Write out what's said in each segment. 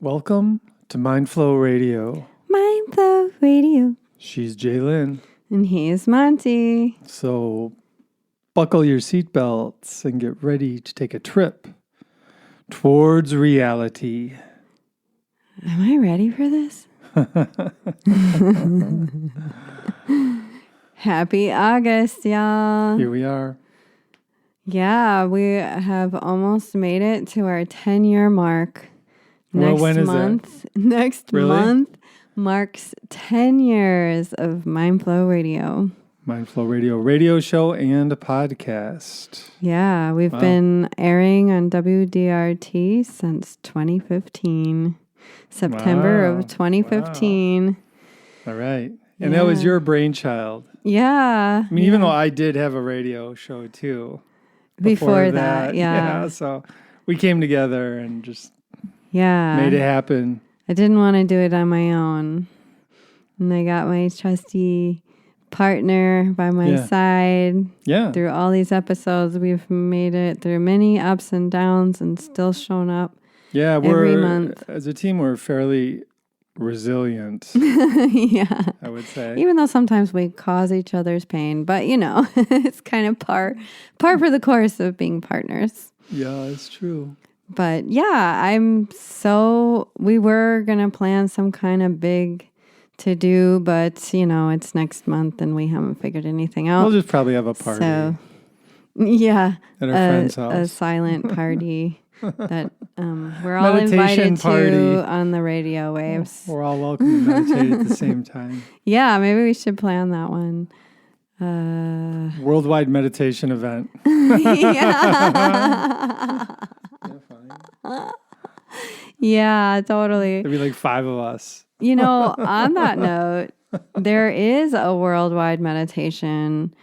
Welcome to Mindflow Radio. Mindflow Radio. She's Jaylyn. And he's Monty. So buckle your seatbelts and get ready to take a trip towards reality. Am I ready for this? Happy August, y'all. Here we are. Yeah, we have almost made it to our 10-year mark. Well, when is that? Next Really? month marks 10 years of Mindflow Radio. Mindflow Radio show and a podcast. Yeah, we've been airing on WDRT since 2015. September of 2015. Wow. All right. And that was your brainchild. Yeah. I mean, even though I did have a radio show too. Before that, yeah. So we came together and just made it happen. I didn't want to do it on my own. And I got my trusty partner by my side. Yeah. Through all these episodes, we've made it through many ups and downs and still shown up. Yeah, every month. As a team, we're fairly resilient. Yeah. I would say. Even though sometimes we cause each other's pain, but it's kind of par for the course of being partners. Yeah, it's true. But yeah, we were going to plan some kind of big to do, but it's next month and we haven't figured anything out. We'll just probably have a party. So, yeah. At our friend's house. A silent party that we're all invited to on the radio waves. We're all welcome to meditate at the same time. Yeah, maybe we should plan that one. Worldwide meditation event. Yeah, totally. There'd be like 5 of us. On that note, there is a worldwide meditation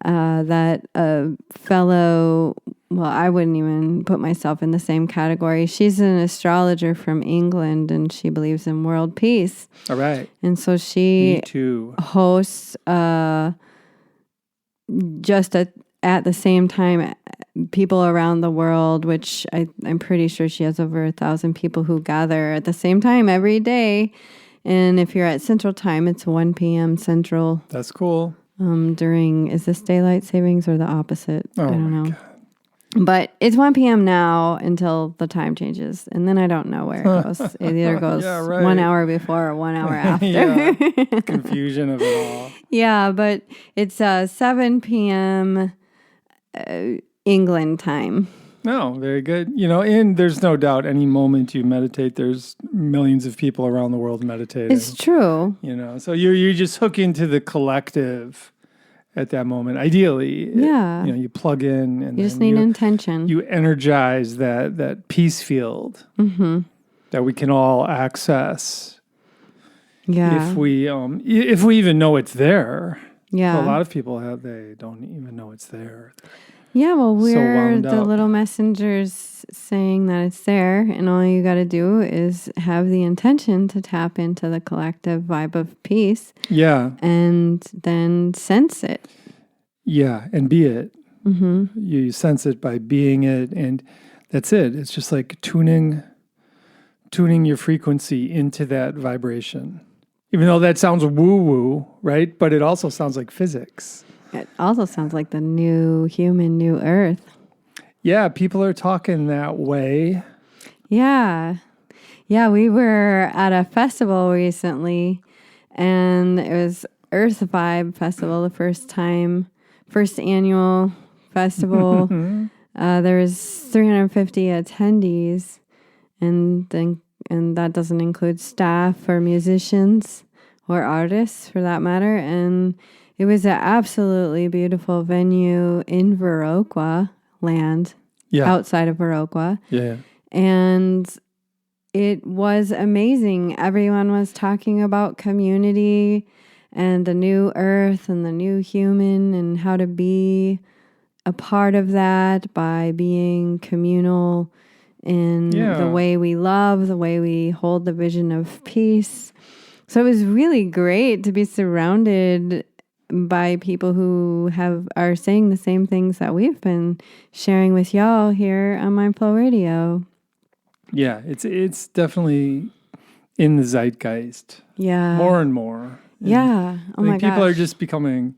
that a fellow, I wouldn't even put myself in the same category. She's an astrologer from England and she believes in world peace. All right. And so she Me too. hosts just at the same time people around the world, which I'm pretty sure she has over 1,000 people who gather at the same time every day. And if you're at Central Time, it's 1 p.m. Central. That's cool. Is this daylight savings or the opposite? Oh, I don't know. God. But it's 1 p.m. now until the time changes. And then I don't know where it goes. It either goes 1 hour before or 1 hour after. Confusion of it all. Yeah, but it's 7 p.m. England time. No, very good. And there's no doubt any moment you meditate, there's millions of people around the world meditating. It's true. So you just hook into the collective at that moment. Ideally, yeah. You plug in and you just need intention. You energize that peace field that we can all access. Yeah. If we even know it's there. Yeah. So a lot of people they don't even know it's there. Yeah, well, we're the up. little messengers saying that it's there, and all you got to do is have the intention to tap into the collective vibe of peace. Yeah. And then sense it. Yeah, and be it. Mm-hmm. You sense it by being it, and that's it. It's just like tuning your frequency into that vibration. Even though that sounds woo-woo, right? But it also sounds like physics. It also sounds like the new human, new earth. Yeah, people are talking that way. Yeah. Yeah, we were at a festival recently, and it was Earth Vibe Festival, the first annual festival. There was 350 attendees, and that doesn't include staff or musicians or artists for that matter. And it was an absolutely beautiful venue in Viroqua land, outside of Viroqua. Yeah. And it was amazing. Everyone was talking about community and the new earth and the new human and how to be a part of that by being communal in the way we love, the way we hold the vision of peace. So it was really great to be surrounded by people who are saying the same things that we've been sharing with y'all here on Mindflow Radio. Yeah, it's definitely in the zeitgeist Yeah. more and more. And Yeah. Oh I my think people are gosh. just becoming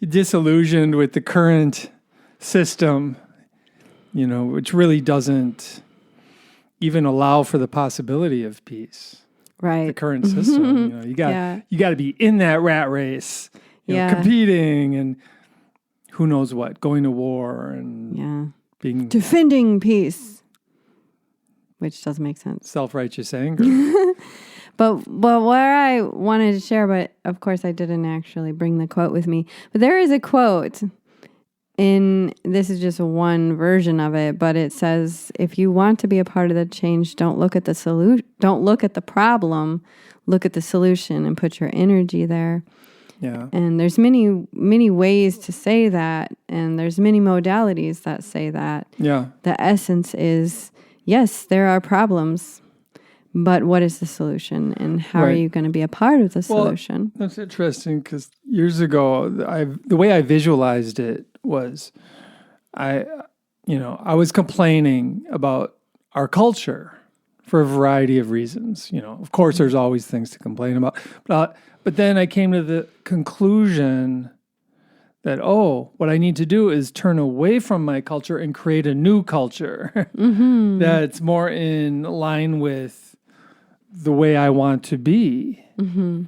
disillusioned with the current system, which really doesn't even allow for the possibility of peace. The Right. current system, Yeah. you got to be in that rat race, Yeah. competing and who knows what, going to war and Yeah. being Defending peace, which doesn't make sense. self-righteous anger. But what I wanted to share, but of course I didn't actually bring the quote with me. But there is a quote this is just one version of it, but it says, if you want to be a part of the change, don't look at the problem, look at the solution and put your energy there. Yeah. And there's many, many ways to say that, and there's many modalities that say that. Yeah. The essence is, yes, there are problems, but what is the solution, and how are Right. you going to be a part of the solution? That's interesting because years ago, the way I visualized it was, I was complaining about our culture for a variety of reasons. Of course, there's always things to complain about, but then I came to the conclusion that, what I need to do is turn away from my culture and create a new culture that's more in line with the way I want to be. Mm-hmm.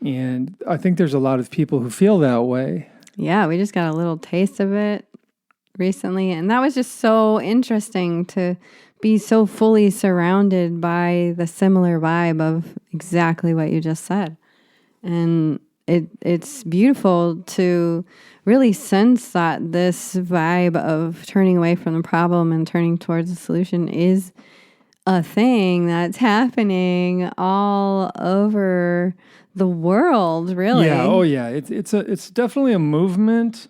And I think there's a lot of people who feel that way. Yeah, we just got a little taste of it recently, and that was just so interesting to be so fully surrounded by the similar vibe of exactly what you just said. And it's beautiful to really sense that this vibe of turning away from the problem and turning towards the solution is a thing that's happening all over the world, really. Yeah. Oh, yeah. It's definitely a movement.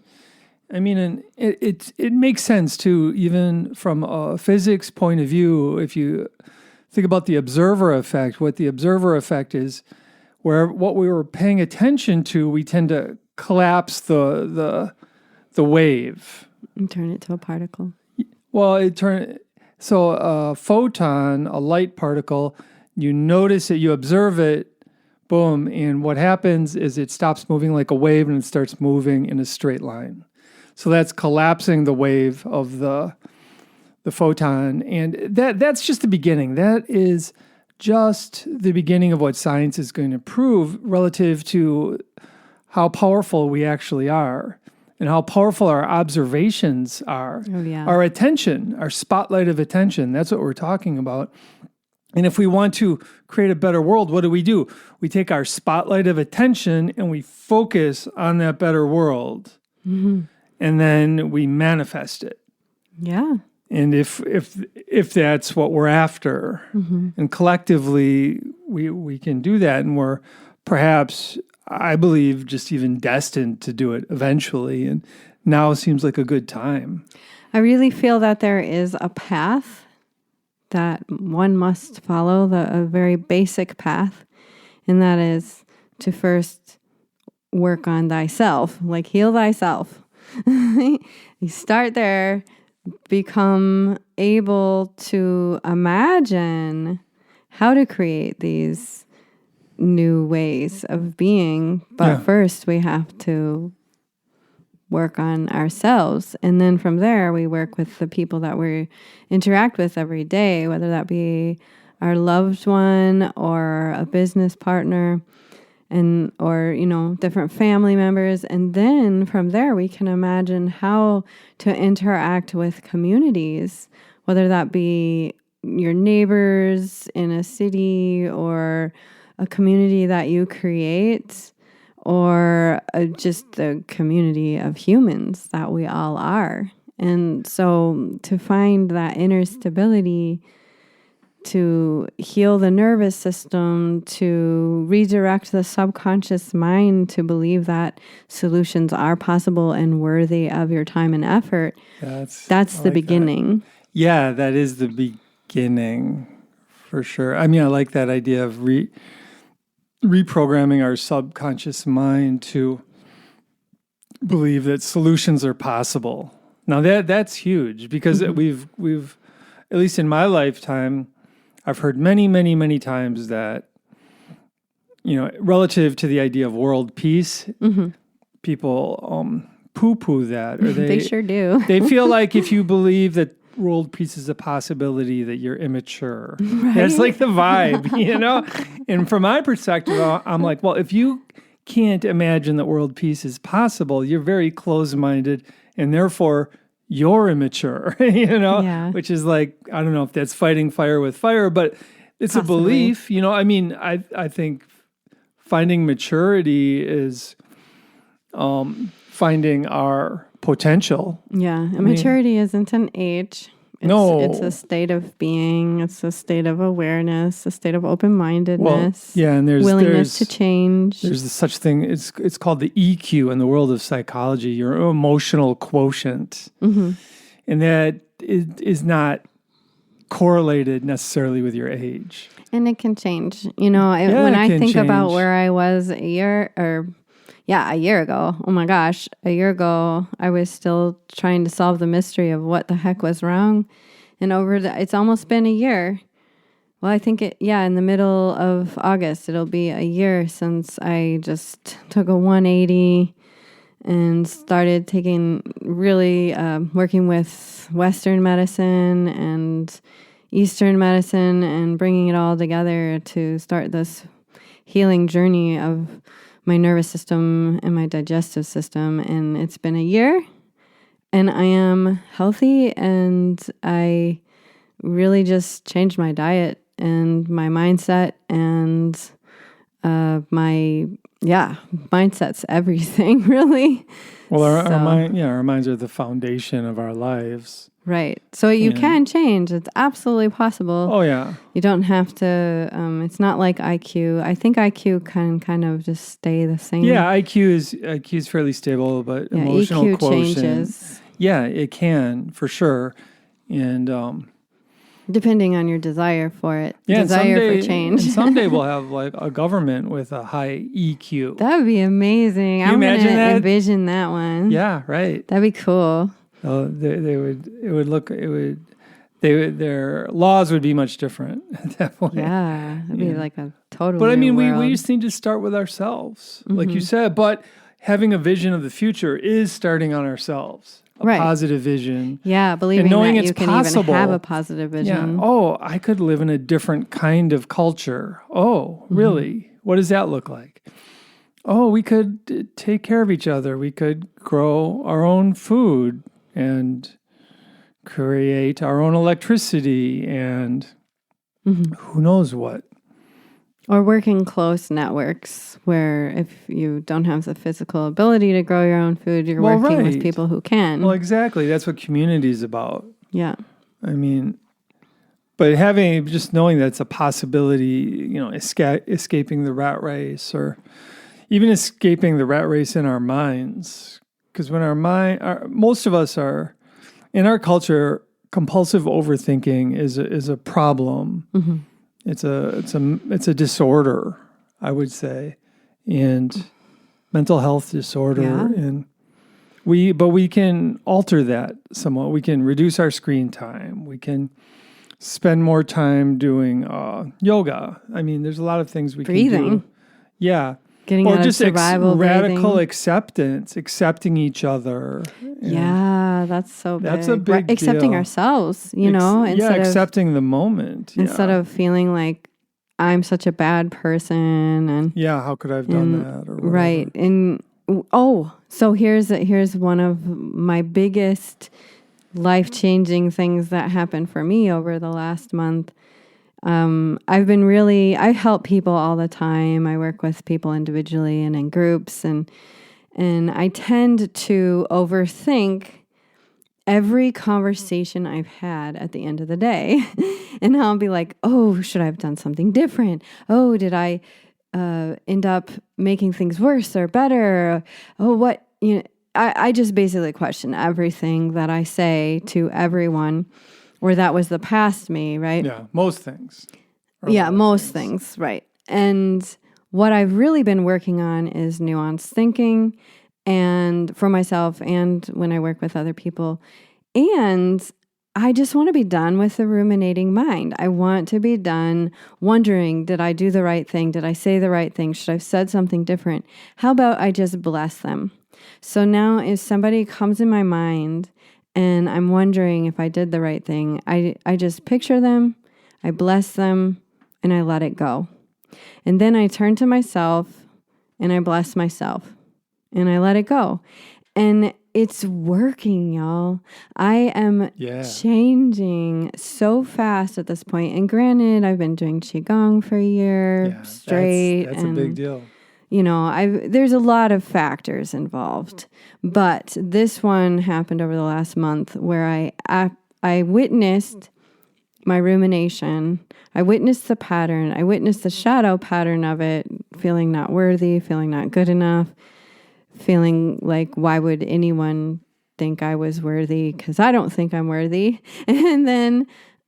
I mean, and it makes sense too, even from a physics point of view. If you think about the observer effect, what the observer effect is, where what we were paying attention to, we tend to collapse the wave And turn it to a particle. Well, so a photon, a light particle, you notice it, you observe it, boom, and what happens is it stops moving like a wave and it starts moving in a straight line. So that's collapsing the wave of the photon, and that's just the beginning. That is just the beginning of what science is going to prove relative to how powerful we actually are. And how powerful our observations are. Oh, yeah. Our attention, our spotlight of attention, that's what we're talking about. And if we want to create a better world, what do? We take our spotlight of attention and we focus on that better world. Mm-hmm. And then we manifest it. Yeah. And if that's what we're after, and collectively we can do that, and we're perhaps, I believe, just even destined to do it eventually. And now seems like a good time. I really feel that there is a path that one must follow, a very basic path, and that is to first work on thyself, like heal thyself. You start there, become able to imagine how to create these new ways of being, but first we have to work on ourselves, and then from there we work with the people that we interact with every day, whether that be our loved one or a business partner, or different family members. And then from there we can imagine how to interact with communities, whether that be your neighbors in a city or a community that you create, or just the community of humans that we all are. And so to find that inner stability, to heal the nervous system, to redirect the subconscious mind to believe that solutions are possible and worthy of your time and effort, that's the beginning. That. Yeah, that is the beginning for sure. I mean, I like that idea of reprogramming our subconscious mind to believe that solutions are possible. Now that's huge, because we've at least in my lifetime, I've heard many, many, many times that, relative to the idea of world peace, people poo-poo that, or They sure do. they feel like if you believe that world peace is a possibility, that you're immature. Right? That's like the vibe, And from my perspective, I'm like, well, if you can't imagine that world peace is possible, you're very closed-minded, and therefore you're immature, Yeah. which is like, I don't know if that's fighting fire with fire, but it's Possibly. a belief, I think finding maturity is finding our potential. Yeah. And maturity isn't an age. It's a state of being. It's a state of awareness, a state of open-mindedness. Well, yeah, and there's willingness to change. There's such thing. It's called the EQ in the world of psychology, your emotional quotient, and that is not correlated necessarily with your age. And it can change. When I think about where I was a year ago. Oh my gosh, a year ago, I was still trying to solve the mystery of what the heck was wrong. And it's almost been a year. Well, I think in the middle of August, it'll be a year since I just took a 180 and started working with Western medicine and Eastern medicine and bringing it all together to start this healing journey of my nervous system and my digestive system. And it's been a year, and I am healthy, and I really just changed my diet and my mindset, and mindset's everything, really. Well, our minds are the foundation of our lives. Right. So you can change. It's absolutely possible. Oh, yeah. You don't have to, it's not like IQ. I think IQ can kind of just stay the same. Yeah, IQ is fairly stable, but emotional EQ quotient changes. Yeah, it can, for sure. And depending on your desire for it. Yeah, desire for change. And someday we'll have like a government with a high EQ. That would be amazing. I'm going to envision that one. Yeah, right. That'd be cool. Their laws would be much different at that point. Yeah, it'd be like a total. But new we world. just need to start with ourselves, like you said. But having a vision of the future is starting on ourselves. A positive vision. Yeah, believing and knowing that it's you can possible. even have a positive vision. Yeah. Oh, I could live in a different kind of culture. Oh, really? What does that look like? Oh, we could take care of each other. We could grow our own food and create our own electricity and who knows what. Or work in close networks where if you don't have the physical ability to grow your own food, you're working with people who can. Well, exactly. That's what community is about. Yeah. But just knowing that it's a possibility, escaping the rat race or even escaping the rat race in our minds. Because when most of us are, in our culture, compulsive overthinking is a problem. Mm-hmm. It's a disorder, I would say, and mental health disorder. Yeah. And we can alter that somewhat. We can reduce our screen time. We can spend more time doing yoga. There's a lot of things we can do. Yeah. Getting out of survival radical breathing. Acceptance, accepting each other. Yeah, that's so big. That's a big accepting deal. ourselves, instead of accepting the moment. Instead of feeling like I'm such a bad person and how could I have done that? Or whatever. Right. And so here's one of my biggest life-changing things that happened for me over the last month. I help people all the time. I work with people individually and in groups, and I tend to overthink every conversation I've had at the end of the day. And I'll be like, oh, should I have done something different? Oh, did I end up making things worse or better? Oh, what, I just basically question everything that I say to everyone. Or that was the past me, right? Yeah, most things. Most things, right. And what I've really been working on is nuanced thinking, and for myself and when I work with other people. And I just want to be done with the ruminating mind. I want to be done wondering, did I do the right thing? Did I say the right thing? Should I have said something different? How about I just bless them? So now if somebody comes in my mind and I'm wondering if I did the right thing, I just picture them, I bless them, and I let it go. And then I turn to myself and I bless myself and I let it go. And it's working, y'all. I am changing so fast at this point. And granted, I've been doing Qigong for a year straight. That's a big deal. You know, there's a lot of factors involved. But this one happened over the last month where I witnessed my rumination. I witnessed the pattern. I witnessed the shadow pattern of it, feeling not worthy, feeling not good enough, feeling like, why would anyone think I was worthy? Because I don't think I'm worthy. And then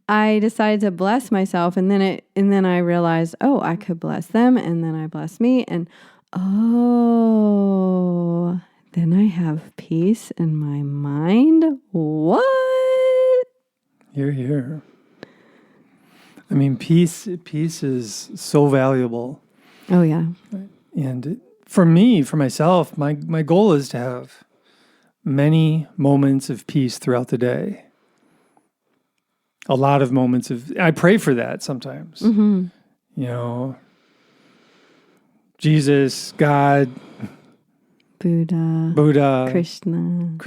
I decided to bless myself, and then I realized, oh, I could bless them, and then I blessed me, and then I have peace in my mind. What? Hear, hear. I mean, peace is so valuable. Oh, yeah. And for me, for myself, my goal is to have many moments of peace throughout the day. A lot of moments I pray for that sometimes. Mm-hmm. You know, Jesus, God, Buddha, Krishna.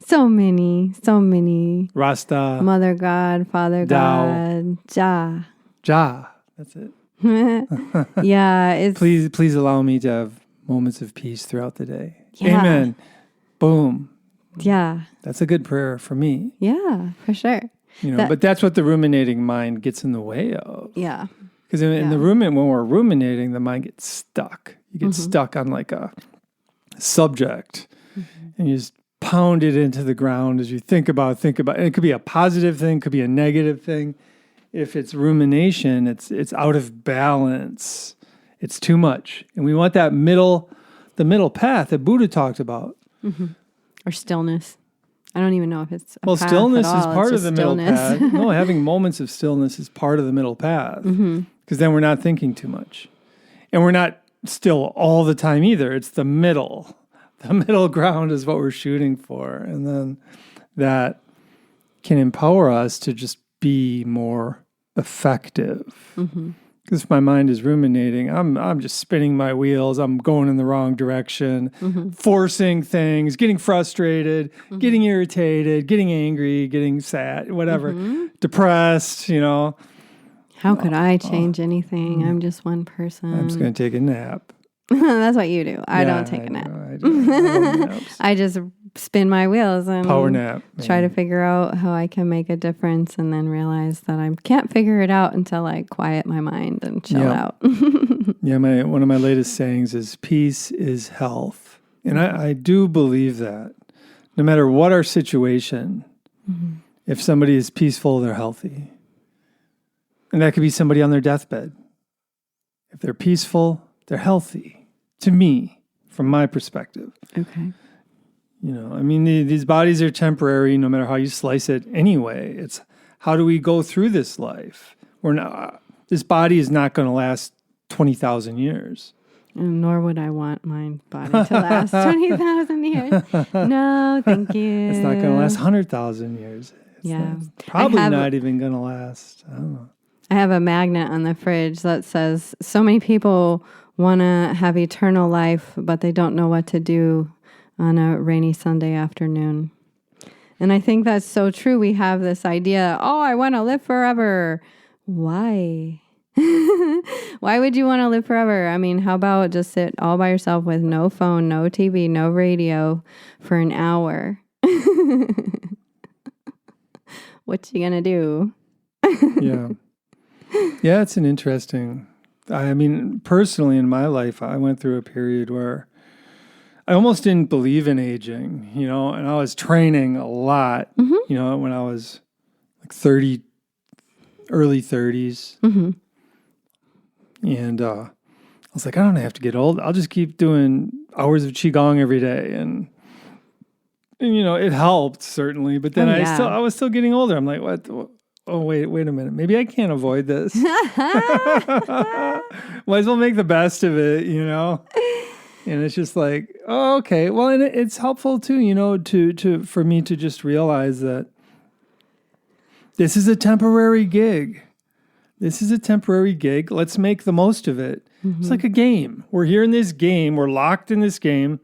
So many. Rasta. Mother God, Father Tao. God, Jah. That's it. Yeah. It's, please allow me to have moments of peace throughout the day. Yeah. Amen. Boom. Yeah. That's a good prayer for me. Yeah, for sure. You know, but that's what the ruminating mind gets in the way of. Yeah. Because in the when we're ruminating, the mind gets stuck. You get stuck on like a subject, and you just pound it into the ground as you think about. And it could be a positive thing, could be a negative thing. If it's rumination, it's out of balance. It's too much, and we want the middle path that Buddha talked about, or stillness. I don't even know if it's a path stillness at all. is part of the middle path. No, having moments of stillness is part of the middle path. Because then we're not thinking too much. And we're not still all the time either. It's the middle. The middle ground is what we're shooting for. And then that can empower us to just be more effective. Because if my mind is ruminating, I'm just spinning my wheels. I'm going in the wrong direction, forcing things, getting frustrated, getting irritated, getting angry, getting sad, whatever, depressed, you know. How could I change anything? I'm just one person. I'm just going to take a nap. That's what you do. I don't take a nap. I love naps. I just spin my wheels and Power nap. Try to figure out how I can make a difference, and then realize that I can't figure it out until I quiet my mind and chill out. One of my latest sayings is peace is health. And I do believe that. No matter what our situation, if somebody is peaceful, they're healthy. And that could be somebody on their deathbed. If they're peaceful, they're healthy. To me, from my perspective. Okay. You know, I mean, these bodies are temporary no matter how you slice it anyway. It's how do we go through this life? This body is not going to last 20,000 years. And nor would I want my body to last 20,000 years. No, thank you. It's not going to last 100,000 years. It's probably not even going to last, I don't know. I have a magnet on the fridge that says, so many people want to have eternal life, but they don't know what to do on a rainy Sunday afternoon. And I think that's so true. We have this idea, I want to live forever. Why? Why would you want to live forever? I mean, how about just sit all by yourself with no phone, no TV, no radio for an hour? What you gonna do? Yeah, it's an interesting... I mean, personally in my life, I went through a period where I almost didn't believe in aging, you know, and I was training a lot, you know, when I was like 30, early 30s. And I was like, I don't have to get old. I'll just keep doing hours of Qigong every day. And it helped certainly, but then Oh, yeah. I was still getting older. I'm like, what? Oh, wait a minute. Maybe I can't avoid this. Might as well make the best of it, And it's just like, oh, okay. Well, and it's helpful too, for me to just realize that this is a temporary gig. Let's make the most of it. Mm-hmm. It's like a game. We're here in this game. We're locked in this game.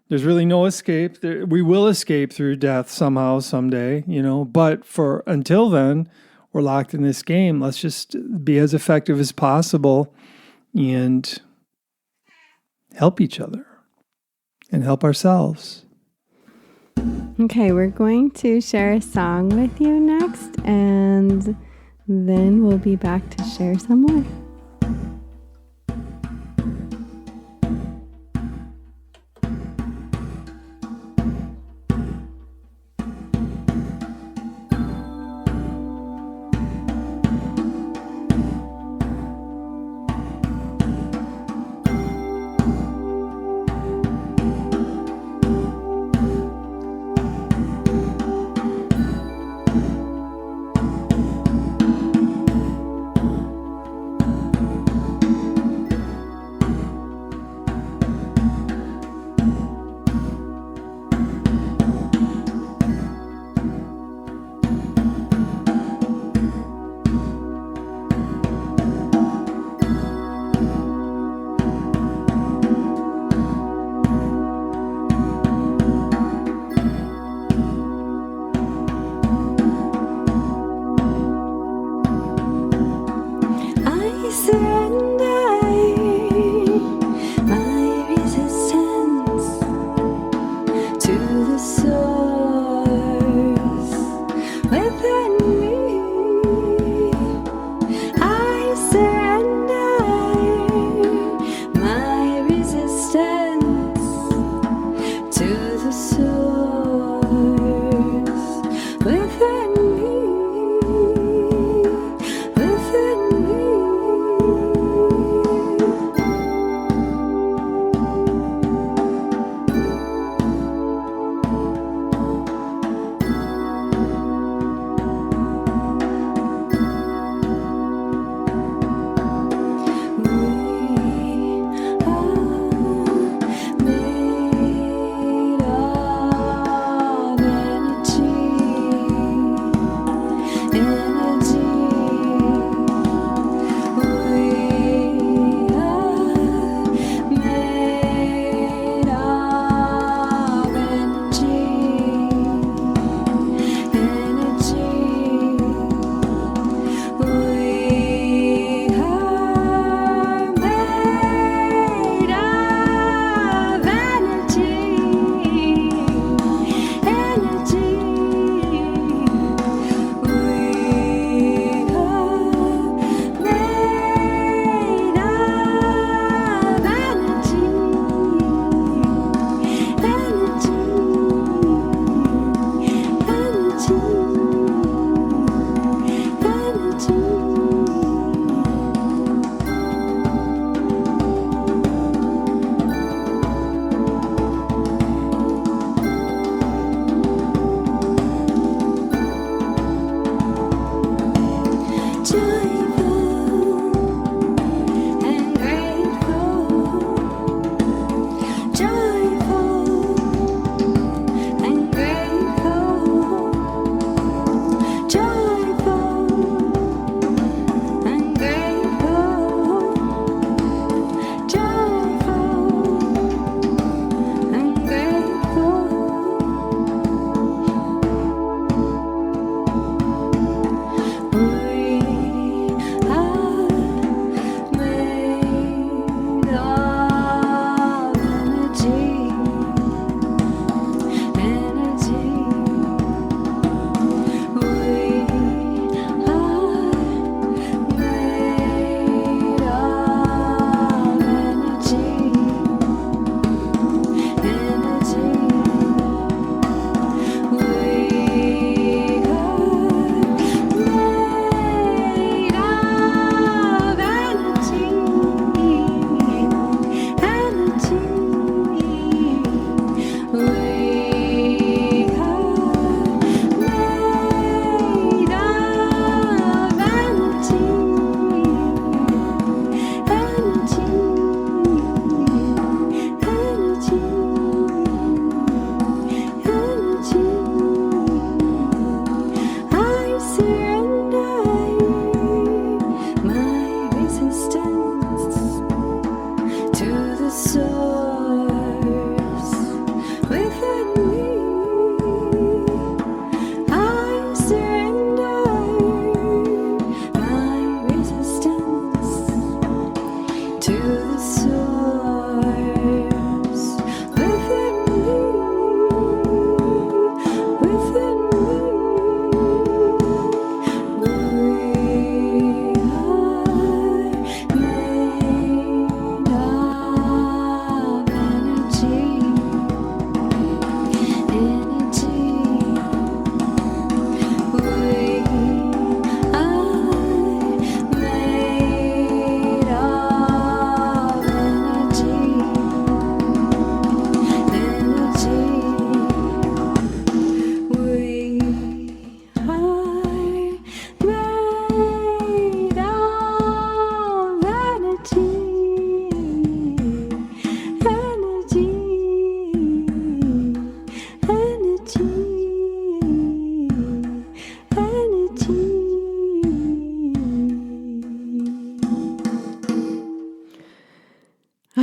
There's really no escape. We will escape through death somehow, someday, But until then, we're locked in this game. Let's just be as effective as possible and help each other and help ourselves. Okay, we're going to share a song with you next, and then we'll be back to share some more.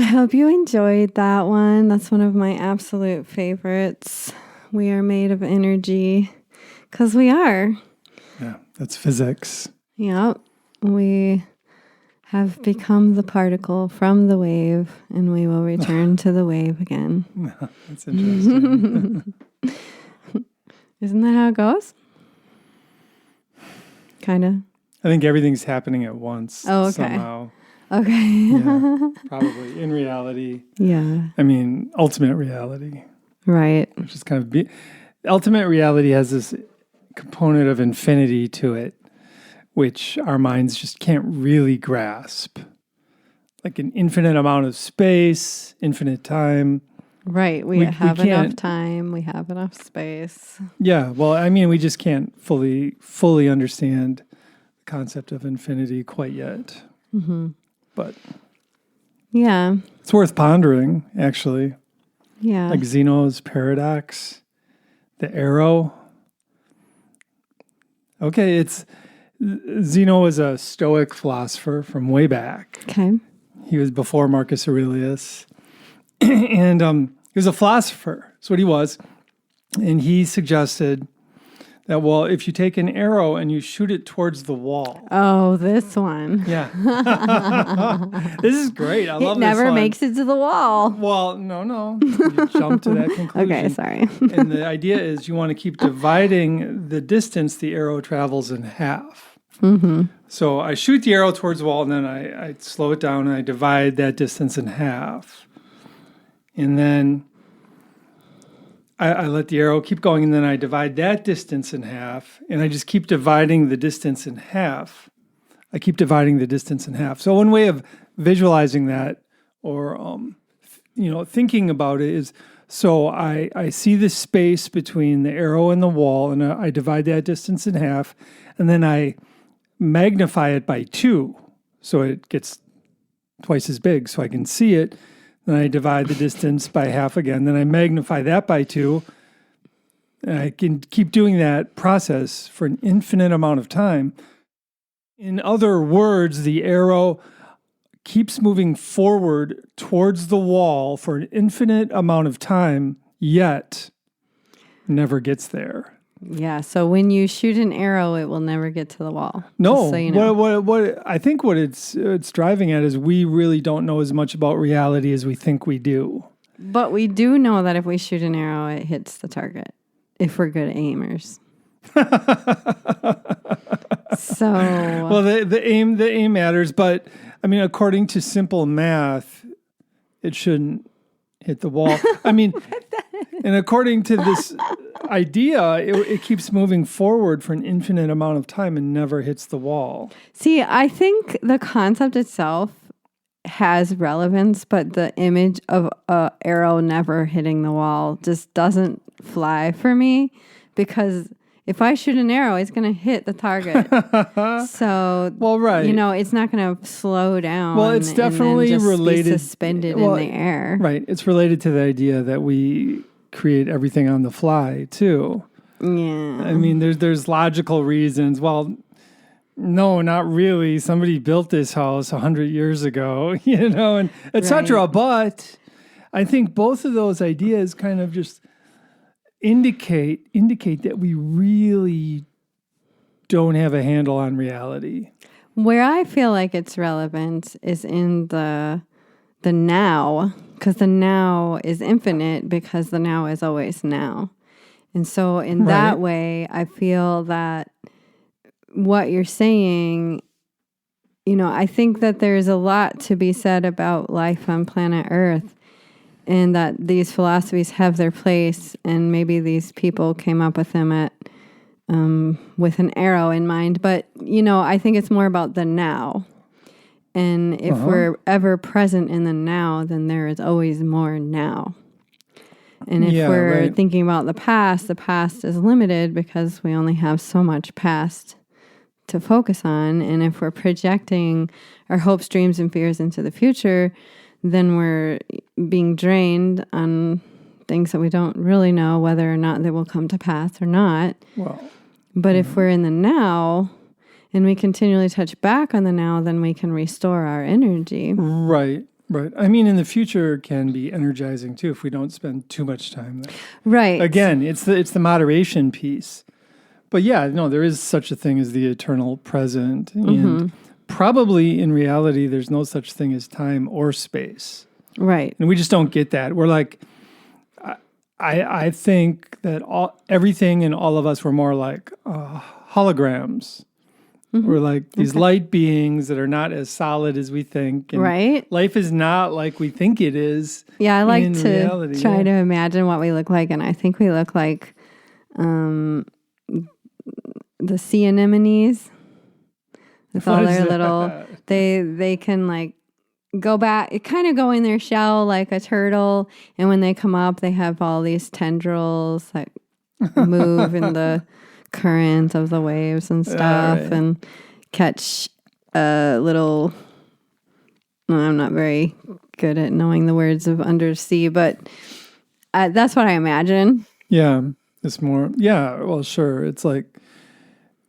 hope you enjoyed that one. That's one of my absolute favorites. We are made of energy, because we are. Yeah, that's physics. Yep. We have become the particle from the wave, and we will return to the wave again. That's interesting. Isn't that how it goes? Kind of. I think everything's happening at once somehow. Okay. Yeah, probably. In reality. Yeah. I mean, ultimate reality. Right. Which is kind of... ultimate reality has this component of infinity to it, which our minds just can't really grasp. Like an infinite amount of space, infinite time. Right. We have enough time. We have enough space. Yeah. Well, I mean, we just can't fully understand the concept of infinity quite yet. Mm-hmm. But yeah, it's worth pondering, actually. Yeah. Like Zeno's paradox, the arrow. Okay, Zeno was a Stoic philosopher from way back. Okay. He was before Marcus Aurelius. And he was a philosopher. That's what he was. And he suggested that, well, if you take an arrow and you shoot it towards the wall. Oh, this one. Yeah. This is great. I love this one. It never makes it to the wall. Well, no. You jump to that conclusion. Okay, sorry. And the idea is you want to keep dividing the distance the arrow travels in half. Mm-hmm. So I shoot the arrow towards the wall, and then I slow it down, and I divide that distance in half. And then I let the arrow keep going, and then I divide that distance in half, and I just keep dividing the distance in half. I keep dividing the distance in half. So one way of visualizing that, or thinking about it, is so I see the space between the arrow and the wall, and I divide that distance in half, and then I magnify it by 2, so it gets twice as big, so I can see it. Then I divide the distance by half again. Then I magnify that by 2. And I can keep doing that process for an infinite amount of time. In other words, the arrow keeps moving forward towards the wall for an infinite amount of time, yet never gets there. Yeah, so when you shoot an arrow, it will never get to the wall. No, so you know. what I think what it's driving at is we really don't know as much about reality as we think we do. But we do know that if we shoot an arrow, it hits the target, if we're good aimers. So well, the aim matters, but I mean, according to simple math, it shouldn't hit the wall. I mean, and according to this idea, it keeps moving forward for an infinite amount of time and never hits the wall. See, I think the concept itself has relevance, but the image of an arrow never hitting the wall just doesn't fly for me, because if I shoot an arrow, it's going to hit the target. So, well, right. It's not going to slow down. Well, it's definitely and then just related. Be suspended in the air. Right. It's related to the idea that we create everything on the fly too. Yeah. I mean, there's logical reasons. Well, no, not really. Somebody built this house 100 years ago, and etc. Right. But I think both of those ideas kind of just indicate that we really don't have a handle on reality. Where I feel like it's relevant is in the now, because the now is infinite, because the now is always now. And so in that way, I feel that what you're saying, I think that there's a lot to be said about life on planet Earth, and that these philosophies have their place, and maybe these people came up with them with an arrow in mind. But, I think it's more about the now. And if we're ever present in the now, then there is always more now. And if we're thinking about the past is limited because we only have so much past to focus on. And if we're projecting our hopes, dreams, and fears into the future, then we're being drained on things that we don't really know whether or not they will come to pass or not. But if we're in the now and we continually touch back on the now, then we can restore our energy. Right. Right. I mean, in the future can be energizing too if we don't spend too much time there. Right. Again, it's the moderation piece. But yeah, no, there is such a thing as the eternal present. And probably in reality, there's no such thing as time or space. Right. And we just don't get that. We're like, I think that everything and all of us were more like holograms. We're like these light beings that are not as solid as we think. And right. life is not like we think it is. Yeah, I like to reality, try to imagine what we look like. And I think we look like the sea anemones. With all their little, they can like go back, kind of go in their shell like a turtle. And when they come up, they have all these tendrils that move in the current of the waves and stuff, and catch a little. I'm not very good at knowing the words of undersea, but that's what I imagine. Yeah, it's more. Yeah, well, sure. It's like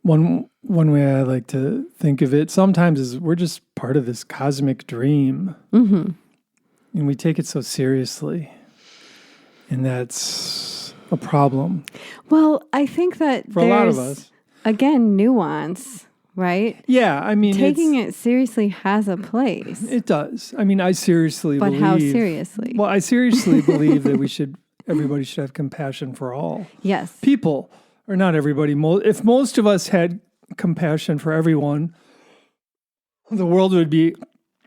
one way I like to think of it sometimes is we're just part of this cosmic dream, and we take it so seriously, and that's a problem. Well, I think that for a lot of us, again, nuance, right? Yeah, I mean, taking it seriously has a place. It does. I mean, I seriously but believe. How seriously? Well, I seriously believe that everybody should have compassion for all. Yes. People, or not everybody. If most of us had compassion for everyone, the world would be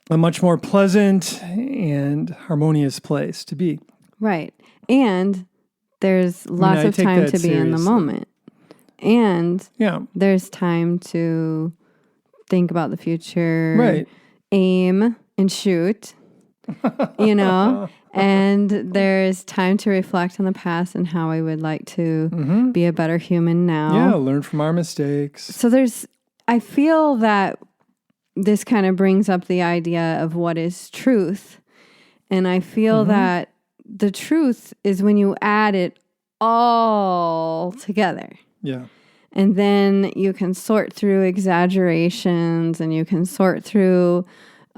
a much more pleasant and harmonious place to be. Right. And there's lots of time to be in the moment. And there's time to think about the future. Right. Aim and shoot, and there's time to reflect on the past and how I would like to be a better human now. Yeah, learn from our mistakes. So I feel that this kind of brings up the idea of what is truth. And I feel that the truth is when you add it all together. Yeah. And then you can sort through exaggerations and you can sort through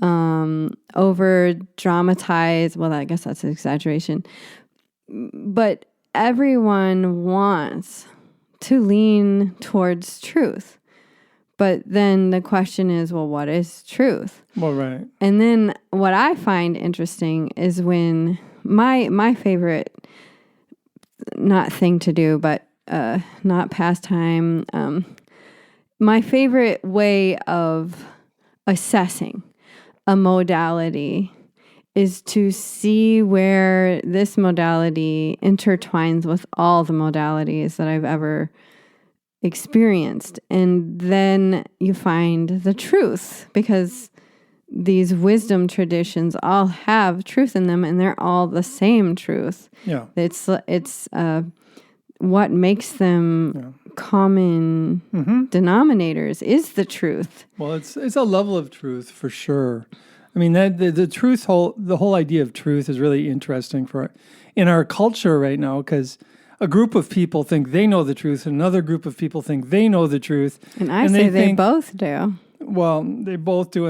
over dramatized. Well, I guess that's an exaggeration. But everyone wants to lean towards truth. But then the question is, well, what is truth? Well, right. And then what I find interesting is when my favorite, not thing to do, but not pastime, my favorite way of assessing a modality is to see where this modality intertwines with all the modalities that I've ever experienced. And then you find the truth, because these wisdom traditions all have truth in them and they're all the same truth. Yeah. It's what makes them common denominators is the truth. Well, it's a level of truth for sure. I mean, that the truth the whole idea of truth is really interesting in our culture right now, because a group of people think they know the truth, and another group of people think they know the truth. And I say they both do. Well, they both do,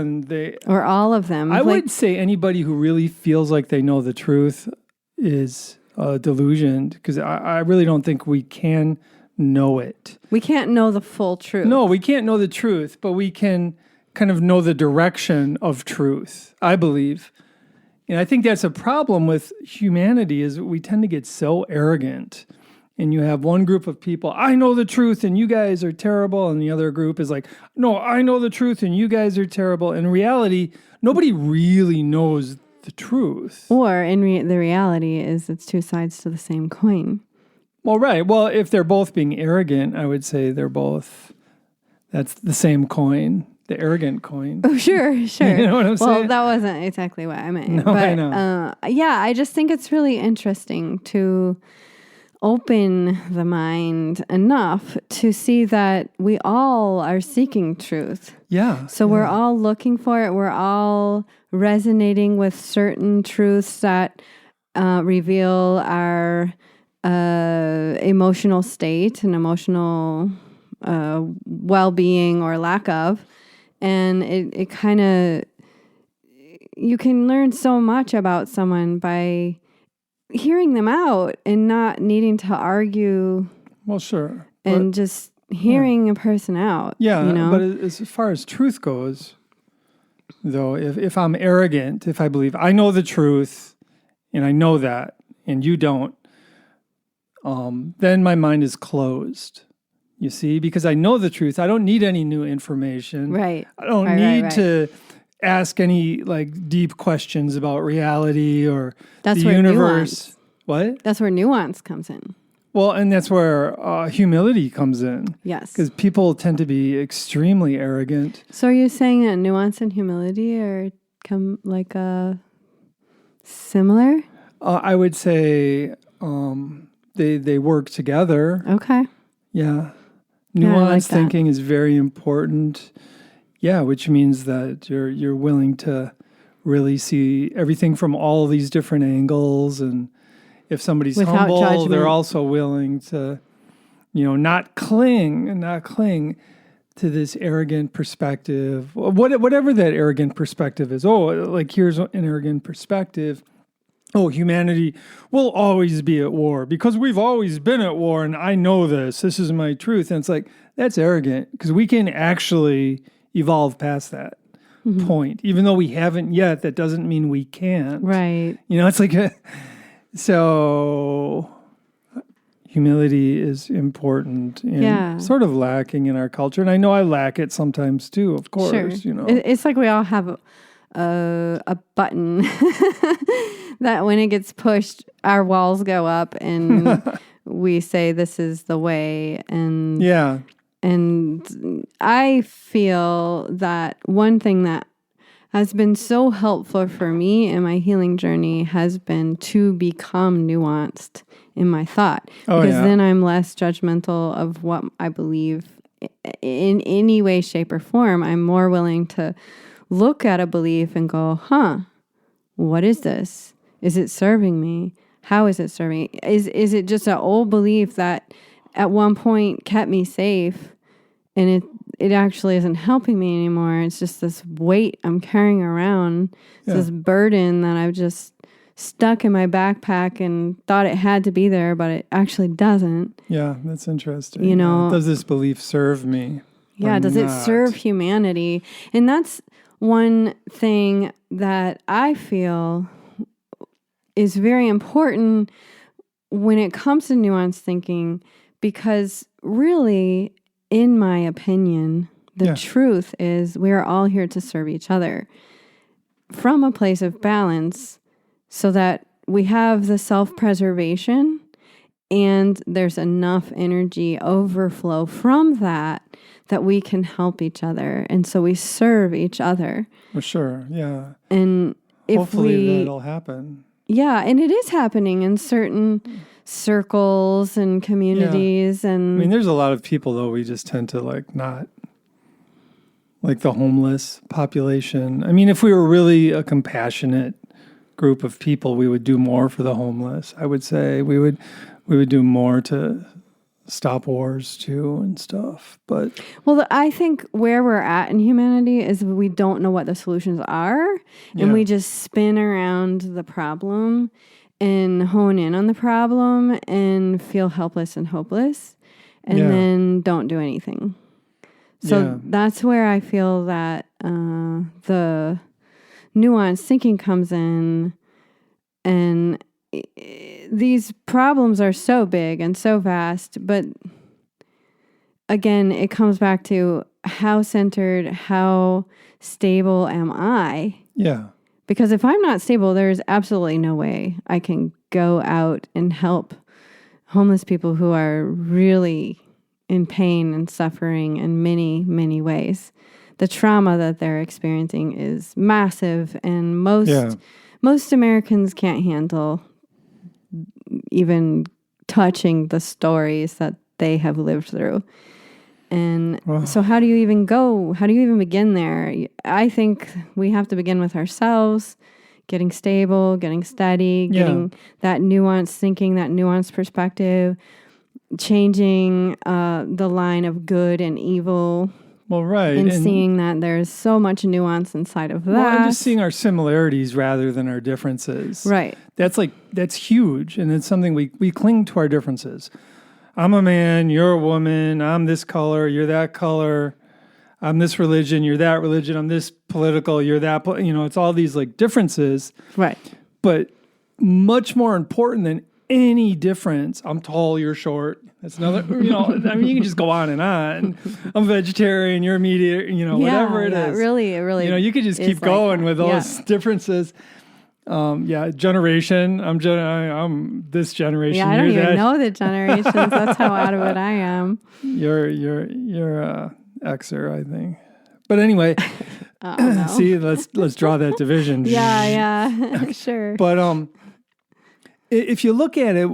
or all of them. I would say anybody who really feels like they know the truth is delusioned, because I really don't think we can know it. We can't know the full truth. No, we can't know the truth, but we can kind of know the direction of truth, I believe. And I think that's a problem with humanity, is we tend to get so arrogant. And you have one group of people, I know the truth and you guys are terrible. And the other group is like, no, I know the truth and you guys are terrible. In reality, nobody really knows the truth. Or the reality is it's two sides to the same coin. Well, right. Well, if they're both being arrogant, I would say that's the same coin. The arrogant coin. Oh, sure. You know what I'm saying? Well, that wasn't exactly what I meant. No, but, I know. I just think it's really interesting to open the mind enough to see that we all are seeking truth. Yeah. So we're all looking for it. We're all resonating with certain truths that reveal our emotional state and emotional well-being or lack of. And it kind of you can learn so much about someone by hearing them out and not needing to argue. Well, sure. And just hearing a person out. Yeah, you know? but as far as truth goes, though, if I'm arrogant, if I believe I know the truth and I know that and you don't, then my mind is closed. You see, because I know the truth. I don't need any new information. Right. I don't need to ask any like deep questions about reality or the universe. What? That's where nuance comes in. Well, and that's where humility comes in. Yes. Because people tend to be extremely arrogant. So are you saying that nuance and humility are similar? I would say they work together. Okay. Yeah. Nuanced thinking is very important. Yeah, which means that you're willing to really see everything from all these different angles, and if somebody's without humble, judgment. They're also willing to, not cling to this arrogant perspective. Whatever that arrogant perspective is. Oh, like here's an arrogant perspective. Oh, humanity will always be at war because we've always been at war, and I know this. This is my truth. And it's like, that's arrogant because we can actually evolve past that point. Even though we haven't yet, that doesn't mean we can't. Right. It's like, so humility is important and sort of lacking in our culture. And I know I lack it sometimes too, of course. Sure. It's like we all have a button that when it gets pushed, our walls go up and we say this is the way. And I feel that one thing that has been so helpful for me in my healing journey has been to become nuanced in my thought. Because then I'm less judgmental of what I believe in any way, shape, or form. I'm more willing to look at a belief and go, what is this? Is it serving me? How is it serving? Is it just an old belief that at one point kept me safe and it actually isn't helping me anymore? It's just this weight I'm carrying around, this burden that I've just stuck in my backpack and thought it had to be there, but it actually doesn't. Yeah, that's interesting. Does this belief serve me? Yeah, does it serve humanity? And that's one thing that I feel is very important when it comes to nuanced thinking, because really, in my opinion, the truth is we are all here to serve each other from a place of balance so that we have the self-preservation and there's enough energy overflow from that we can help each other. And so we serve each other. For sure, yeah. And hopefully that'll happen. Yeah, and it is happening in certain circles and communities. And there's a lot of people, though, we just tend to not, like the homeless population. If we were really a compassionate group of people, we would do more for the homeless. I would say we would do more to stop wars too and stuff. But I think where we're at in humanity is we don't know what the solutions are, and we just spin around the problem and hone in on the problem and feel helpless and hopeless, and then don't do anything. So that's where I feel that the nuanced thinking comes in, and these problems are so big and so vast, but again, it comes back to how centered, how stable am I? Yeah. Because if I'm not stable, there's absolutely no way I can go out and help homeless people who are really in pain and suffering in many, many ways. The trauma that they're experiencing is massive, and most Americans can't handle even touching the stories that they have lived through. And so how do you even go? How do you even begin there? I think we have to begin with ourselves, getting stable, getting steady, getting that nuanced thinking, that nuanced perspective, changing the line of good and evil Well, right. And seeing that there's so much nuance inside of that. Well, and just seeing our similarities rather than our differences. Right. That's huge. And it's something we cling to our differences. I'm a man, you're a woman, I'm this color, you're that color. I'm this religion, you're that religion, I'm this political, you're that, it's all these like differences. Right. But much more important than any difference, I'm tall, you're short. That's another, I mean, you can just go on and on. I'm vegetarian, you're meat eater, whatever it is. It really. You could just keep going with those differences. Generation. I'm this generation. Yeah, I don't even know the generations. That's how out of it I am. You're Xer, I think. But anyway, no. see, let's draw that division. Yeah, sure. But if you look at it,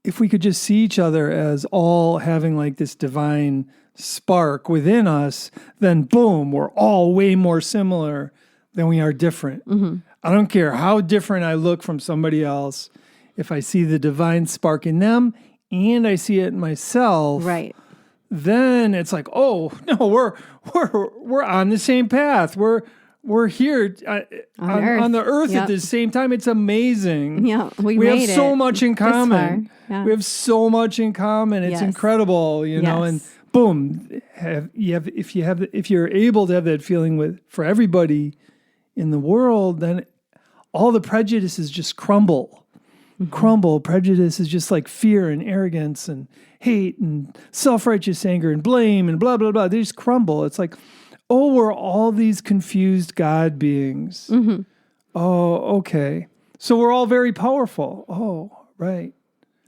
if we could just see each other as all having like this divine spark within us, then boom, we're all way more similar than we are different. Mm-hmm. I don't care how different I look from somebody else. If I see the divine spark in them and I see it in myself, right, then it's like, oh no, we're on the same path. We're here on the earth at the same time. It's amazing. Yeah, we have so much in common. Yeah. We have so much in common. It's incredible, and boom, if you're able to have that feeling for everybody in the world, then all the prejudices just crumble. Mm-hmm. Prejudice is just like fear and arrogance and hate and self-righteous anger and blame and blah, blah, blah. They just crumble. It's like, oh, we're all these confused God beings. Mm-hmm. Oh, okay. So we're all very powerful. Oh, right.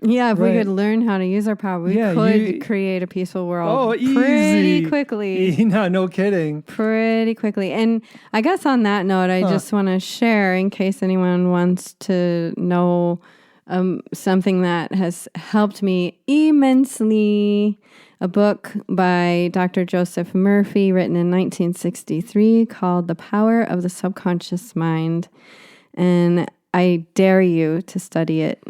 Yeah, if we could learn how to use our power, we could create a peaceful world pretty quickly. No kidding. Pretty quickly. And I guess on that note, I just want to share, in case anyone wants to know something that has helped me immensely, a book by Dr. Joseph Murphy, written in 1963, called The Power of the Subconscious Mind. And I dare you to study it.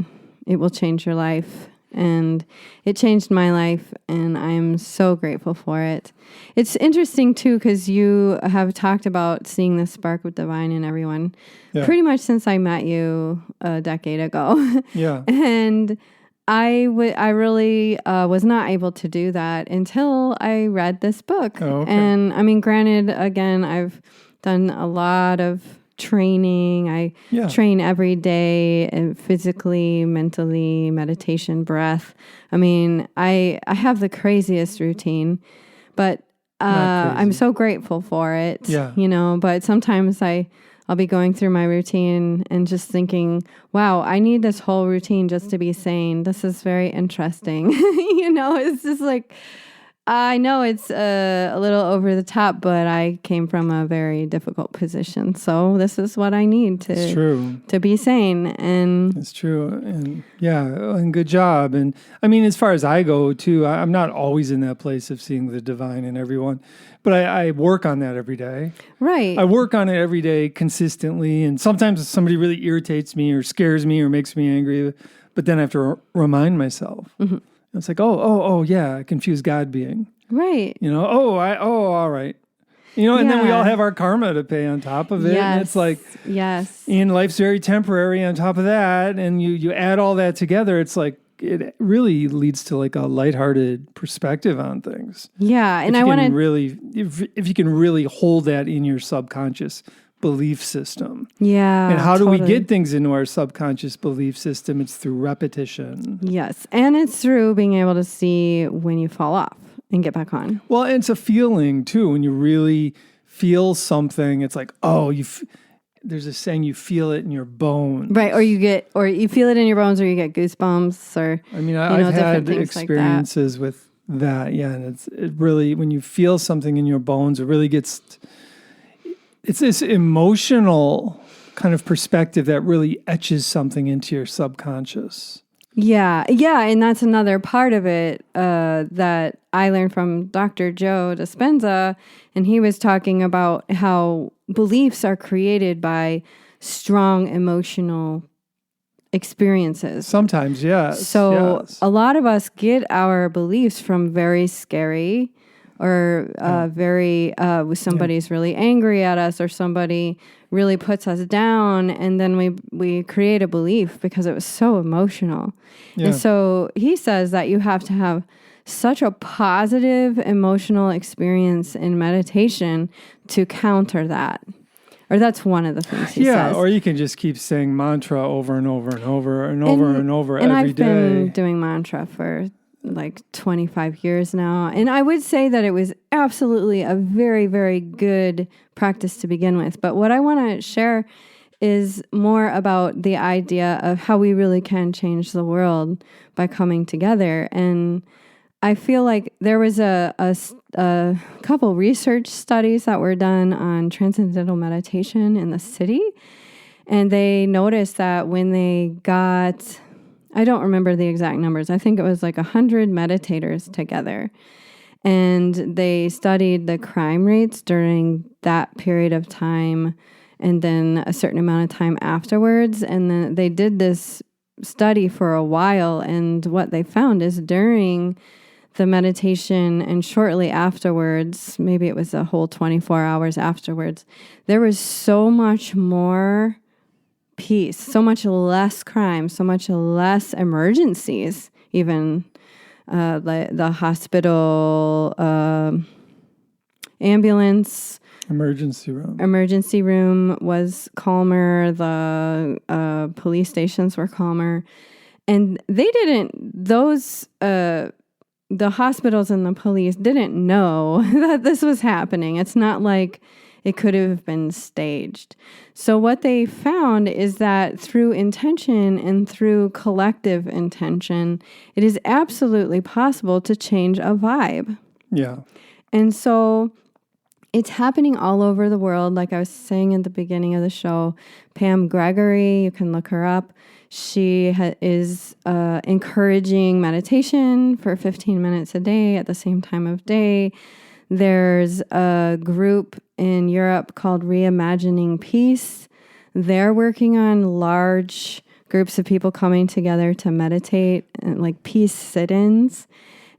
It will change your life. And it changed my life, and I'm so grateful for it. It's interesting, too, because you have talked about seeing the spark of divine in everyone pretty much since I met you a decade ago. Yeah. And I really was not able to do that until I read this book. Oh, okay. And, I mean, granted, again, I've done a lot of training. I train every day, physically, mentally, meditation, breath. I mean, I have the craziest routine, but I'm so grateful for it. Yeah. But sometimes I'll be going through my routine and just thinking, wow, I need this whole routine just to be sane. This is very interesting. It's just like, I know it's a little over the top, but I came from a very difficult position. So this is what I need to be sane. And it's true. And and good job. And I mean, as far as I go too, I'm not always in that place of seeing the divine in everyone, but I work on that every day. Right. I work on it every day consistently. And sometimes somebody really irritates me or scares me or makes me angry, but then I have to remind myself. Mm-hmm. It's like, oh, yeah, confused God being. Right. All right. And then we all have our karma to pay on top of it. Yes. And it's like, and life's very temporary on top of that. And you add all that together, it's like, it really leads to like a lighthearted perspective on things. Yeah. And I want to if you can really hold that in your subconscious belief system. Yeah. And how do we get things into our subconscious belief system? It's through repetition. Yes. And it's through being able to see when you fall off and get back on. Well, and it's a feeling too. When you really feel something, it's like, there's a saying, you feel it in your bones. Right. Or you feel it in your bones, or you get goosebumps, or, I mean, I've had experiences with that. Yeah. And it really, when you feel something in your bones, it really gets, it's this emotional kind of perspective that really etches something into your subconscious. Yeah. Yeah. And that's another part of it that I learned from Dr. Joe Dispenza. And he was talking about how beliefs are created by strong emotional experiences. Sometimes, yes. So yes. a lot of us get our beliefs from very scary or with somebody's really angry at us or somebody really puts us down, and then we create a belief because it was so emotional. Yeah. And so he says that you have to have such a positive emotional experience in meditation to counter that. Or that's one of the things he says. Or you can just keep saying mantra over and over and over and over and over and every I've day. been doing mantra for like 25 years now. And I would say that it was absolutely a very, very good practice to begin with. But what I want to share is more about the idea of how we really can change the world by coming together. And I feel like there was a couple research studies that were done on transcendental meditation in the city. And they noticed that when they got, I don't remember the exact numbers, I think it was like 100 meditators together. And they studied the crime rates during that period of time and then a certain amount of time afterwards. And then they did this study for a while. And what they found is during the meditation and shortly afterwards, maybe it was a whole 24 hours afterwards, there was so much more peace, so much less crime, so much less emergencies, even the hospital ambulance. Emergency room was calmer. The police stations were calmer. And the hospitals and the police didn't know that this was happening. It's not like it could have been staged. So what they found is that through intention and through collective intention, it is absolutely possible to change a vibe. Yeah. And so it's happening all over the world. Like I was saying at the beginning of the show, Pam Gregory, you can look her up. She is encouraging meditation for 15 minutes a day at the same time of day. There's a group in Europe called Reimagining Peace. They're working on large groups of people coming together to meditate, like peace sit-ins.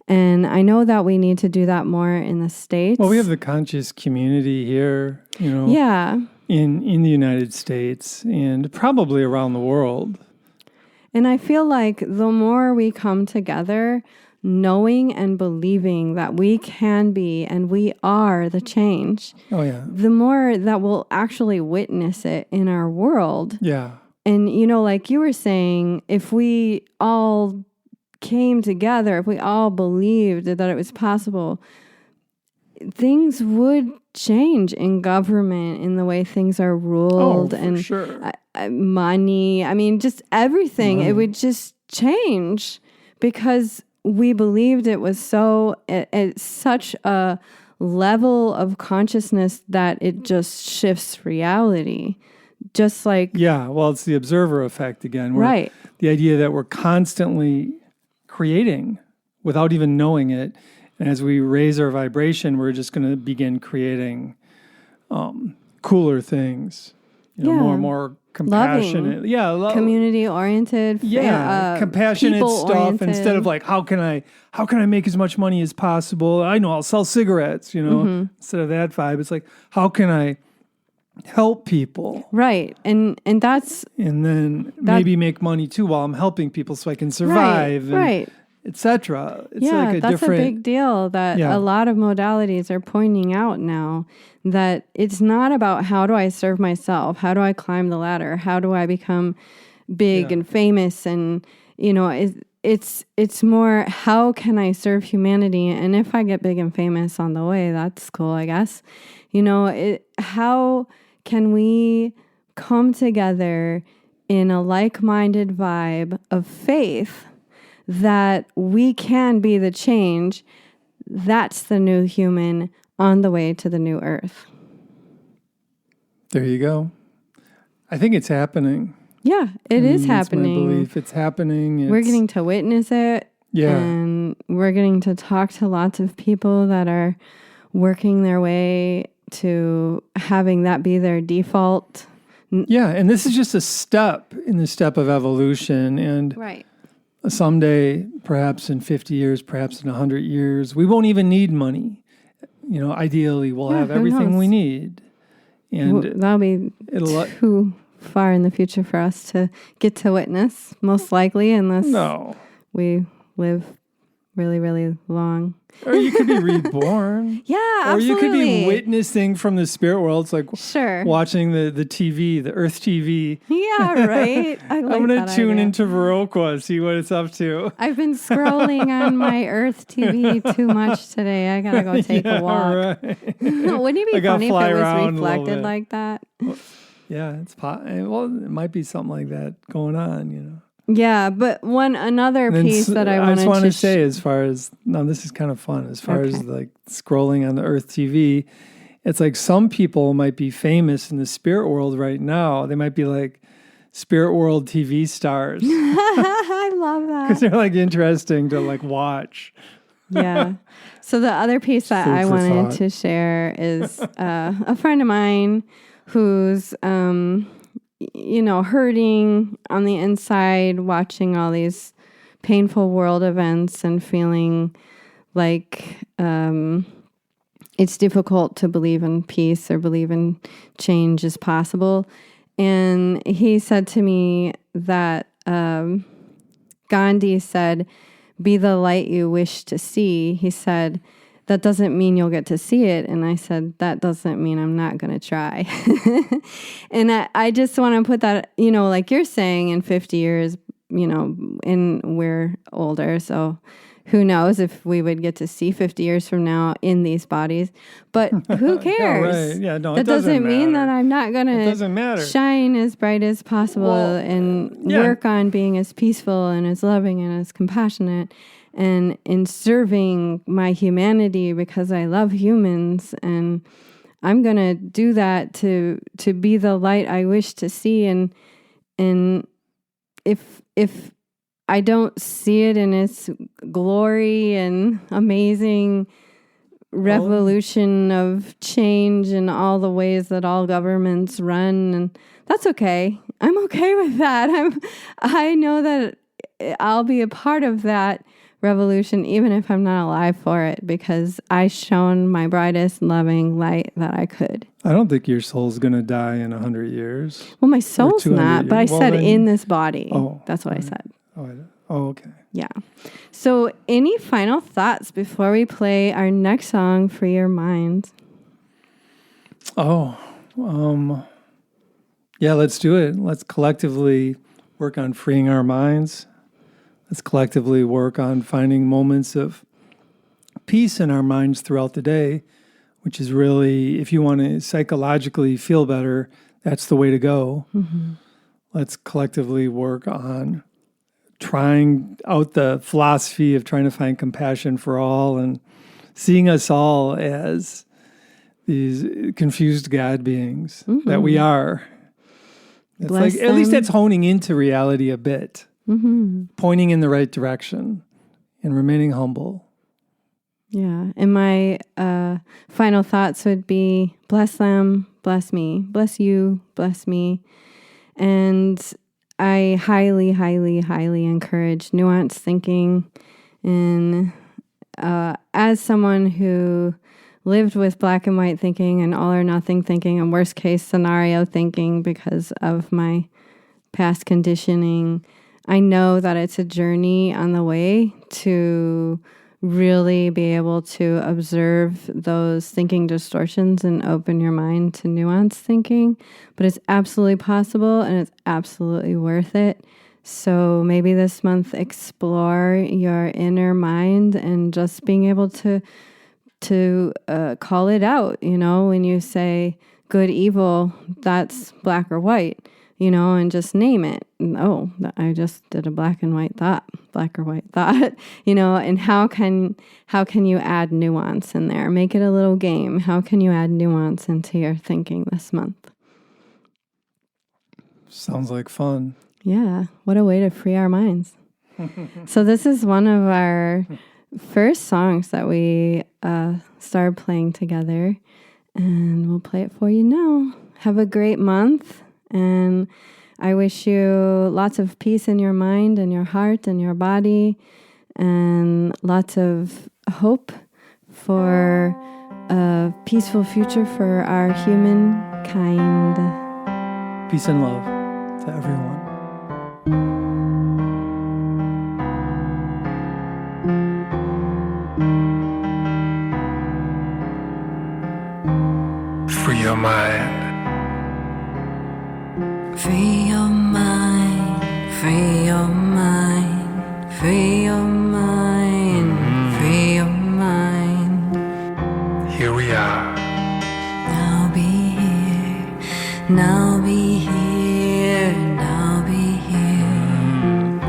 And I know that we need to do that more in the States. Well, we have the conscious community here, Yeah. in the United States and probably around the world. And I feel like the more we come together, knowing and believing that we can be and we are the change, the more that we'll actually witness it in our world. Yeah. And, like you were saying, if we all came together, if we all believed that it was possible, things would change in government, in the way things are ruled, and sure. Money. I mean, just everything. It would just change because we believed it was at such a level of consciousness that it just shifts reality. Just like... Yeah, well, it's the observer effect again. Right. The idea that we're constantly creating without even knowing it. And as we raise our vibration, we're just going to begin creating cooler things, more and more compassionate. Loving. Community-oriented. Compassionate stuff instead of like, how can I make as much money as possible? I know I'll sell cigarettes, instead of that vibe. It's like, how can I help people? Right. And that's... And then maybe make money too while I'm helping people so I can survive. Right. Etc. It's that's a big deal that a lot of modalities are pointing out now, that it's not about how do I serve myself, how do I climb the ladder, how do I become big and famous, and it's more how can I serve humanity, and if I get big and famous on the way, that's cool, I guess. How can we come together in a like-minded vibe of faith that we can be the change? That's the new human on the way to the new earth. There you go. I think it's happening. Yeah, it is happening. That's my belief. It's happening. We're getting to witness it. Yeah. And we're getting to talk to lots of people that are working their way to having that be their default, Yeah, and this is just a step in the step of evolution. And Right. someday, perhaps in 50 years, perhaps in 100 years, we won't even need money. Ideally, we'll have who everything knows? we need. And That'll be too far in the future for us to get to witness, most likely, unless we live really, really long. Or you could be reborn. Yeah, Or absolutely. you could be witnessing from the spirit world. It's like Sure. watching the TV, the Earth TV. Yeah, right. I like I'm going that to tune idea. into Viroqua, see what it's up to. I've been scrolling on my Earth TV too much today. I gotta go take a walk. Right. Wouldn't it be funny if fly it was around a little reflected bit. like that? Yeah, well, it might be something like that going on. Yeah, but another And piece that I wanted just want to to say, as far as this is kind of fun. As far as like scrolling on the Earth TV, it's like some people might be famous in the spirit world right now. They might be like spirit world TV stars I love because that. they're like interesting to like watch. Yeah. So the other piece that Food I for wanted thought. to share is a friend of mine who's hurting on the inside, watching all these painful world events and feeling like it's difficult to believe in peace or believe in change is possible. And he said to me that Gandhi said, "Be the light you wish to see." He said, "That doesn't mean you'll get to see it." And I said, "That doesn't mean I'm not going to try." And I just want to put that, like you're saying, in 50 years, and we're older. So who knows if we would get to see 50 years from now in these bodies. But who cares? Right. Yeah, no, that it doesn't mean that matter. I'm not going It doesn't to matter. shine as bright as possible and work on being as peaceful and as loving and as compassionate and in serving my humanity because I love humans, and I'm gonna do that to be the light I wish to see. And if I don't see it in its glory and amazing revolution of change and all the ways that all governments run, and that's okay. I'm okay with that. I know that I'll be a part of that revolution, even if I'm not alive for it, because I shone my brightest, loving light that I could. I don't think your soul's going to die in 100 years. Well, my soul's 200 not, but I years. Well, said then- in this body. Oh, That's what I said. Oh, okay. Yeah. So any final thoughts before we play our next song, Free Your Mind? Yeah, let's do it. Let's collectively work on freeing our minds. Let's collectively work on finding moments of peace in our minds throughout the day, which is really, if you want to psychologically feel better, that's the way to go. Mm-hmm. Let's collectively work on trying out the philosophy of trying to find compassion for all and seeing us all as these confused God beings that we are. It's Bless like, at least them. that's honing into reality a bit, pointing in the right direction and remaining humble. Yeah. And my final thoughts would be bless them, bless me, bless you, bless me. And I highly, highly, highly encourage nuanced thinking. And as someone who lived with black and white thinking and all or nothing thinking and worst case scenario thinking because of my past conditioning, I know that it's a journey on the way to really be able to observe those thinking distortions and open your mind to nuanced thinking. But it's absolutely possible and it's absolutely worth it. So maybe this month explore your inner mind and just being able to call it out. When you say good, evil, that's black or white, and just name it. Oh, I just did a black or white thought, and how can you add nuance in there? Make it a little game. How can you add nuance into your thinking this month? Sounds like fun. Yeah. What a way to free our minds. So this is one of our first songs that we started playing together, and we'll play it for you now. Have a great month, And I wish you lots of peace in your mind and your heart and your body, and lots of hope for a peaceful future for our humankind. Peace and love to everyone. Free your mind. Free your mind, free your mind, free your mind, free your mind. Here we are. Now be here, now be here, now be here.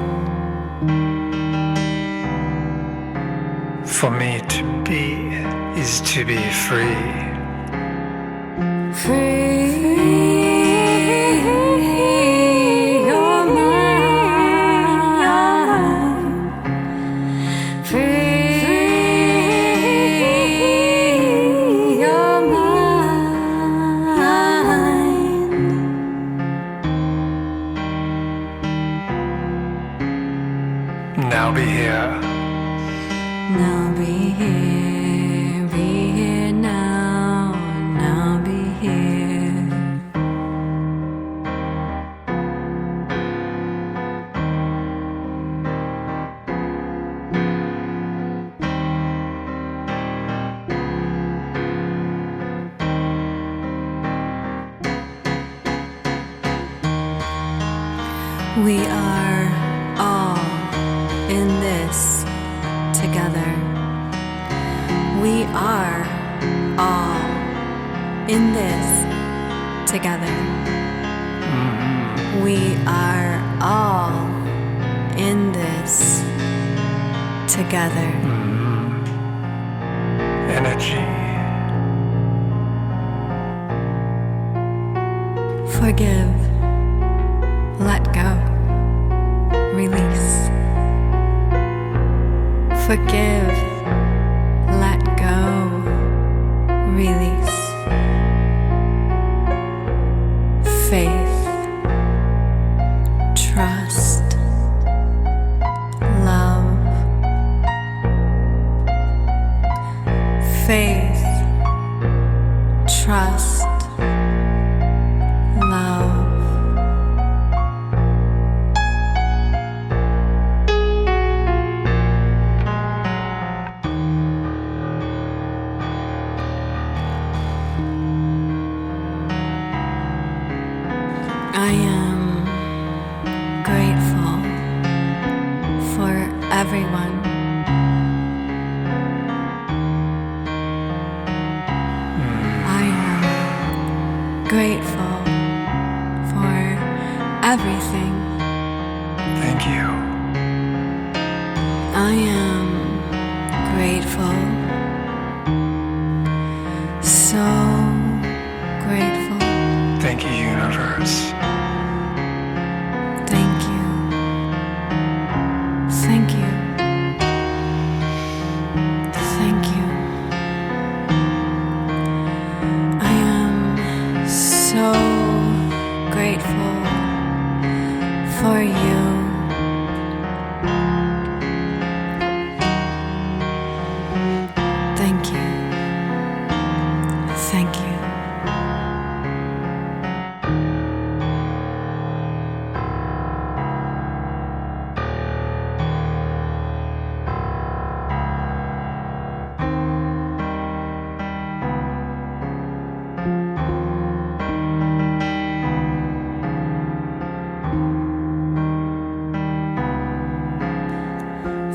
For me to be is to be free. Free your mind, free your mind. Now be here. Now be here now, now be here. We are all in this together. We are all in this together. We are all in this together. Energy. Forgive, let go, release. Forgive, let go, release. Faith, trust, love. Faith, trust, love. I am grateful for everyone. I am grateful for everything. Thank you. I am grateful, so grateful. Thank you, universe. Thank you. Thank you. Thank you. I am so grateful for you. Thank you. Thank you.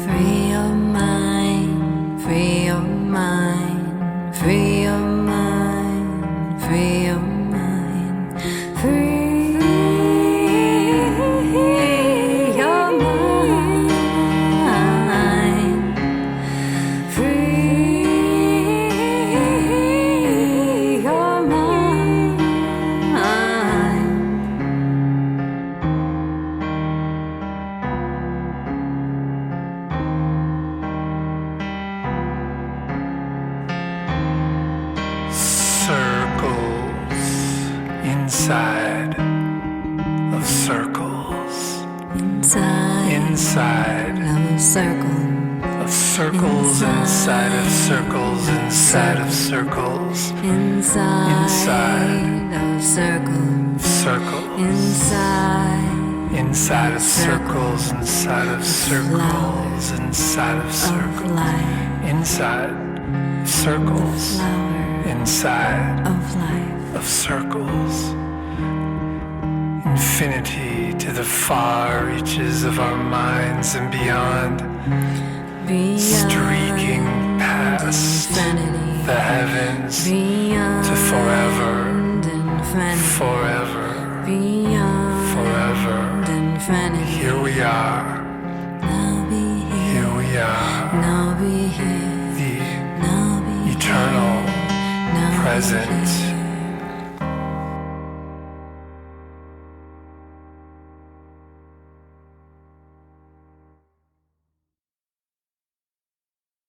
Free your mind, free your mind, free your mind, free your mind, free your mind, free your mind. Circles inside circles. inside of a circle. Of circles inside of circles inside of circles. Inside of circles. Circles. Inside Inside of circles inside of circles inside of of circles. life. Inside circles Flower inside of life. of circles. Infinity to the far reaches of our minds and beyond, Beyond streaking past infinity. the heavens Beyond to forever, infinity. forever, Beyond forever. infinity. Here we are, Now be here. here we are, Now be here. the Now be eternal now be present here.